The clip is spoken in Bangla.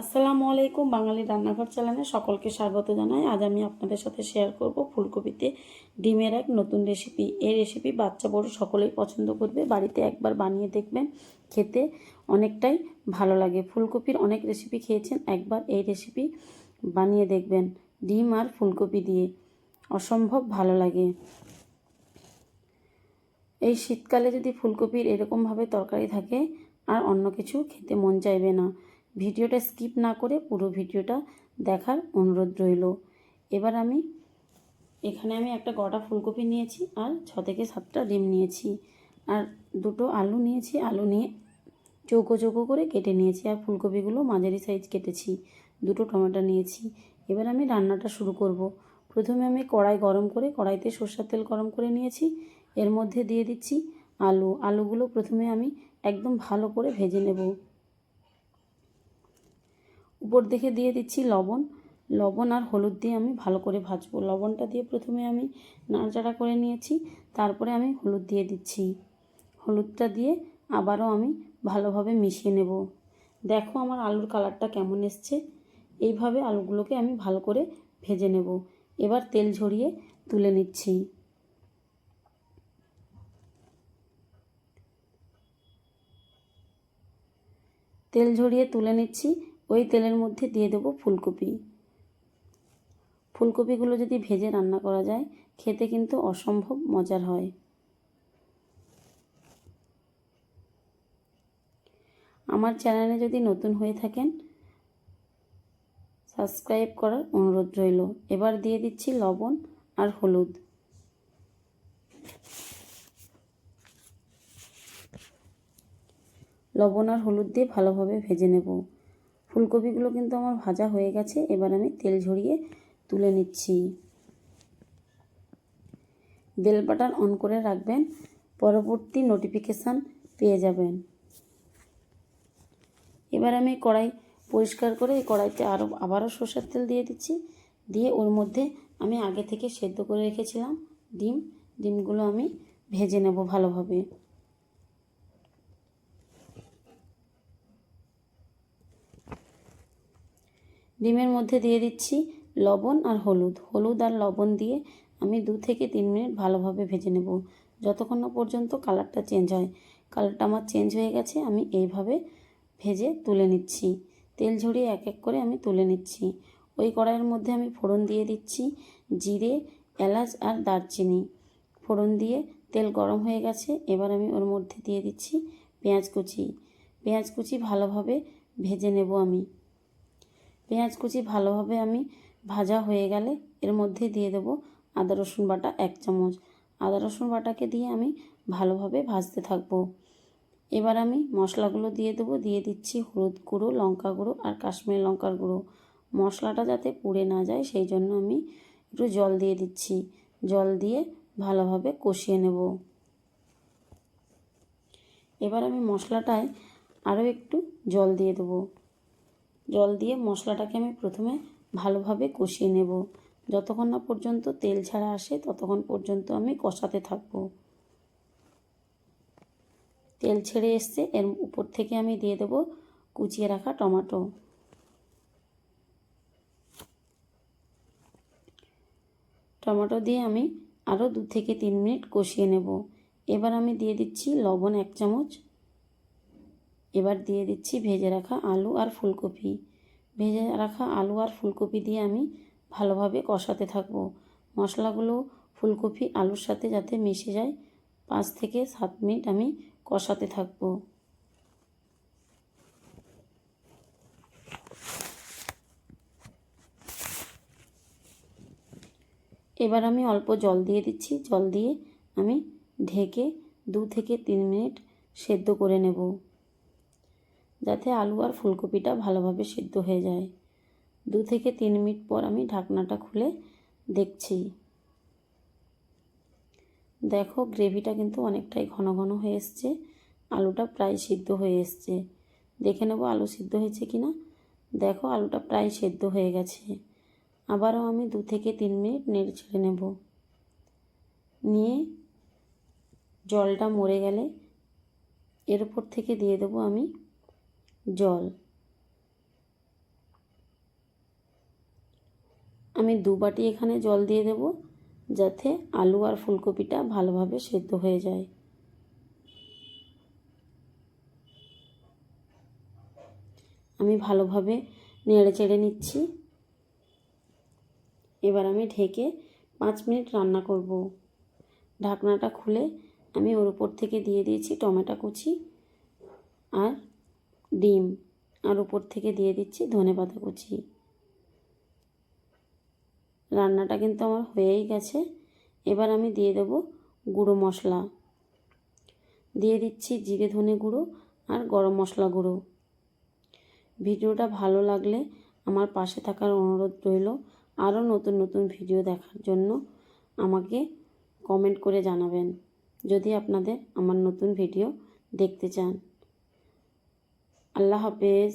আসসালামু আলাইকুম। বাঙালি রান্নাঘর চ্যানেলে সকলকে স্বাগত জানাই। আজ আমি আপনাদের সাথে শেয়ার করব ফুলকপিতে ডিমের এক নতুন রেসিপি। এই রেসিপি বাচ্চা বড় সকলেই পছন্দ করবে। বাড়িতে একবার বানিয়ে দেখবেন, খেতে অনেকটাই ভালো লাগে। ফুলকপির অনেক রেসিপি খেয়েছেন, একবার এই রেসিপি বানিয়ে দেখবেন ডিম আর ফুলকপি দিয়ে, অসম্ভব ভালো লাগে। এই শীতকালে যদি ফুলকপির এরকমভাবে তরকারি থাকে আর অন্য কিছু খেতে মন চাইবে না। ভিডিওটা স্কিপ না করে পুরো ভিডিওটা দেখার অনুরোধ রইল। এবার এখানে একটা গোটা ফুলকপি নিয়েছি আর 6 থেকে 7টা ডিম নিয়েছি আর দুটো আলু নিয়েছি। আলু নিয়ে চৌকো চৌকো করে কেটে নিয়েছি আর ফুলকপিগুলো মাঝারি সাইজ কেটেছি। দুটো টমেটো নিয়েছি। এবার আমি রান্নাটা শুরু করব। প্রথমে আমি কড়াই গরম করে কড়াইতে সরষের তেল গরম করে নিয়েছি। এর মধ্যে দিয়ে দিচ্ছি আলুগুলো প্রথমে আমি একদম ভালো করে ভেজে নেব। উপর দিকে দিয়ে দিচ্ছি লবণ আর হলুদ দিয়ে আমি ভালো করে ভাজবো। লবণটা দিয়ে প্রথমে আমি নাড়াচাড়া করে নিয়েছি, তারপরে আমি হলুদ দিয়ে দিচ্ছি। হলুদটা দিয়ে আবারও আমি ভালোভাবে মিশিয়ে নেব। দেখো আমার আলুর কালারটা কেমন এসছে। এইভাবে আলুগুলোকে আমি ভালো করে ভেজে নেব। এবার তেল ঝরিয়ে তুলে নিচ্ছি। তেল ঝরিয়ে তুলে নিচ্ছি। ওই তেলের মধ্যে দিয়ে দেবো ফুলকপিগুলো যদি ভেজে রান্না করা যায়, খেতে কিন্তু অসম্ভব মজার হয়। আমার চ্যানেলে যদি নতুন হয়ে থাকেন, সাবস্ক্রাইব করার অনুরোধ রইল। এবার দিয়ে দিচ্ছি লবণ আর হলুদ। লবণ আর হলুদ দিয়ে ভালোভাবে ভেজে নেব। ফুলকপিগুলো কিন্তু আমার ভাজা হয়ে গেছে। এবার আমি তেল ঝরিয়ে তুলে নিচ্ছি। বেল বাটন অন করে রাখবেন, পরবর্তী নোটিফিকেশান পেয়ে যাবেন। এবার আমি কড়াই পরিষ্কার করে এই কড়াইতে আবারও সরষের তেল দিয়ে দিচ্ছি। দিয়ে ওর মধ্যে আমি আগে থেকে সেদ্ধ করে রেখেছিলাম ডিমগুলো আমি ভেজে নেব ভালোভাবে। ডিমের মধ্যে দিয়ে দিচ্ছি লবণ আর হলুদ আর লবণ দিয়ে আমি 2 থেকে 3 মিনিট ভালোভাবে ভেজে নেব, যতক্ষণ না পর্যন্ত কালারটা চেঞ্জ হয়। কালারটা আমার চেঞ্জ হয়ে গেছে। আমি এইভাবে ভেজে তুলে নিচ্ছি। তেল ঝরিয়ে এক এক করে আমি তুলে নিচ্ছি। ওই কড়াইয়ের মধ্যে আমি ফোড়ন দিয়ে দিচ্ছি জিরে, এলাচ আর দারচিনি। ফোড়ন দিয়ে তেল গরম হয়ে গেছে। এবার আমি ওর মধ্যে দিয়ে দিচ্ছি পেঁয়াজ কুচি ভালোভাবে ভেজে নেব আমি। পেঁয়াজ কুচি ভালোভাবে আমি ভাজা হয়ে গেলে এর মধ্যে দিয়ে দেব আদা রসুন বাটা 1 চামচ। আদা রসুন বাটাকে দিয়ে আমি ভালোভাবে ভাজতে থাকব। এবার আমি মশলাগুলো দিয়ে দেবো। দিয়ে দিচ্ছি হলুদ গুঁড়ো, লঙ্কা গুঁড়ো আর কাশ্মীরি লঙ্কার গুঁড়ো। মশলাটা যাতে পুড়ে না যায় সেই জন্য আমি একটু জল দিয়ে দিচ্ছি। জল দিয়ে ভালোভাবে কষিয়ে নেব। এবার আমি মশলাটায় আরও একটু জল দিয়ে দেবো। জল দিয়ে মশলাটাকে আমি প্রথমে ভালোভাবে কষিয়ে নেব। যতক্ষণ না পর্যন্ত তেল ছাড়া আসে ততক্ষণ পর্যন্ত আমি কষাতে থাকব। তেল ছেড়ে এসছে, এর উপর থেকে আমি দিয়ে দেব কুচিয়ে রাখা টমেটো দিয়ে আমি আরও 2 থেকে 3 মিনিট কষিয়ে নেব। এবার আমি দিয়ে দিচ্ছি লবণ 1 চামচ। এবার দিয়ে দিচ্ছি ভেজে রাখা আলু আর ফুলকপি। ভেজে রাখা আলু আর ফুলকপি দিয়ে আমি ভালোভাবে কষাতে থাকব। মশলাগুলো ফুলকপি আলুর সাথে যাতে মিশে যায় 5 থেকে 7 মিনিট আমি কষাতে থাকব। এবার আমি অল্প জল দিয়ে দিচ্ছি। জল দিয়ে আমি ঢেকে 2 থেকে 3 মিনিট সেদ্ধ করে নেব, যাতে আলু আর ফুলকপিটা ভালোভাবে সেদ্ধ হয়ে যায়। 2 থেকে 3 মিনিট পর আমি ঢাকনাটা খুলে দেখছি। দেখো গ্রেভিটা কিন্তু অনেকটাই ঘন ঘন হয়ে এসছে। আলুটা প্রায় সিদ্ধ হয়ে এসছে। দেখে নেব আলু সিদ্ধ হয়েছে কিনা। দেখো আলুটা প্রায় সেদ্ধ হয়ে গেছে। আবারও আমি 2 থেকে 3 মিনিট নেড়ে ছেড়ে নেব। নিয়ে জলটা মরে গেলে এর উপর থেকে দিয়ে দেবো আমি জল। আমি 2 বাটি এখানে জল দিয়ে দেব, যাতে আলু আর ফুলকপিটা ভালোভাবে সেদ্ধ হয়ে যায়। আমি ভালোভাবে নেড়ে চেড়ে নিচ্ছি। এবার আমি ঢেকে 5 মিনিট রান্না করব। ঢাকনাটা খুলে আমি ওর উপর থেকে দিয়ে দিয়েছি টমেটো কুচি আর ডিম, আর উপর থেকে দিয়ে দিচ্ছি ধনেপাতা কুচি। রান্নাটা কিন্তু আমার হয়েই গেছে। এবার আমি দিয়ে দেব গুঁড়ো মশলা, দিয়ে দিচ্ছি জিরে ধনে গুঁড়ো আর গরম মশলা গুঁড়ো। ভিডিওটা ভালো লাগলে আমার পাশে থাকার অনুরোধ রইল। আরও নতুন নতুন ভিডিও দেখার জন্য আমাকে কমেন্ট করে জানাবেন যদি আপনাদের আমার নতুন ভিডিও দেখতে চান। আল্লাহ হাফেজ।